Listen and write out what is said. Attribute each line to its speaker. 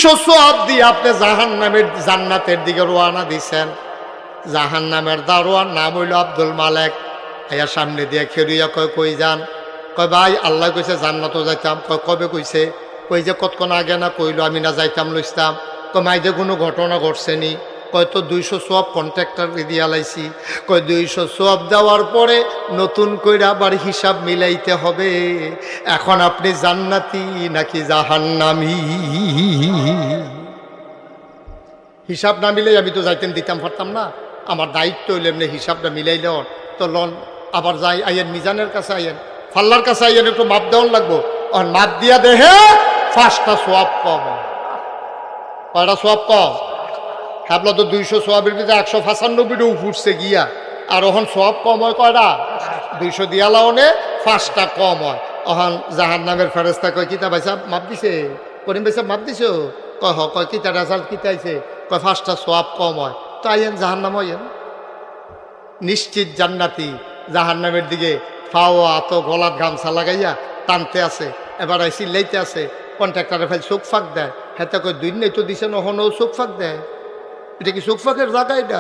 Speaker 1: 200 সওয়াব দিয়ে আপনি জাহান্নামের জান্নাতের দিকে রওনা দিছেন। জাহান্নামের দারোয়ান নাম হইল আব্দুল মালেক। আয়া সামনে দিয়ে খেরুইয়া কয় কই যান? কয় ভাই আল্লাহ কইছে জান্নাতও যাইতাম। কয় কবে কইছে? কই যে কতক্ষণ আগে না কইলো আমি না যাইতাম লইতাম। কয় মাইদে কোনো ঘটনা ঘটছে নি? কয় তো 200 সওয়াব কন্ট্রাক্টর দিয়া লাইছি। কয় 200 সওয়াব দেওয়ার পরে নতুন কইরা আবার হিসাব মিলাইতে হবে। এখন আপনি জান্নাতি নাকি জাহান্নামী? হিসাব না মিলাই আমি তো যাইতেন দিতাম পারতাম না। আমার দায়িত্ব হইলে এমনি হিসাবটা মিলাইল তো লন আবার যাই আইয়েন মিজানের কাছে আইয়েন ফাল্লার কাছে আইয়েন একটু মাপ দেওয়ান লাগবো। আর মাপ দিয়া দেহে 5টা সওয়াব কম। কয়টা সওয়াব কম? আপনার তো 200 সওয়াবের ভিতরে 195টা উঠছে গিয়া আর ওখান সওয়াব কম হয় কয়টা? 200 দিয়া লাউনে 5টা কম হয়। ওখান জাহান্নামের ফেরেশতা কয় কিতা ভাই সাহেব মাপ দিছে? করিম ভাই সাহেব মাপ দিছো? কয় হ। কয় কিতা রেজাল্ট কিতা আইছে? কয় 5টা সওয়াব কম হয়। তো আইয়েন জাহান্নাম হইয়েন নিশ্চিত জান্নাতি। জাহান্নামের দিকে ফাওয়া তো গলার গামছা লাগাইয়া টানতে আছে, এবার আইসি লাইতে আছে। কন্ট্রাক্টরে ভাই চোখ ফাঁক দেয়। হ্যাঁ কয় 2 নেই তো দিছে নহনও চোখ ফাঁক দেয়। এটা কি চোখ ফাঁকের জায়গা? এটা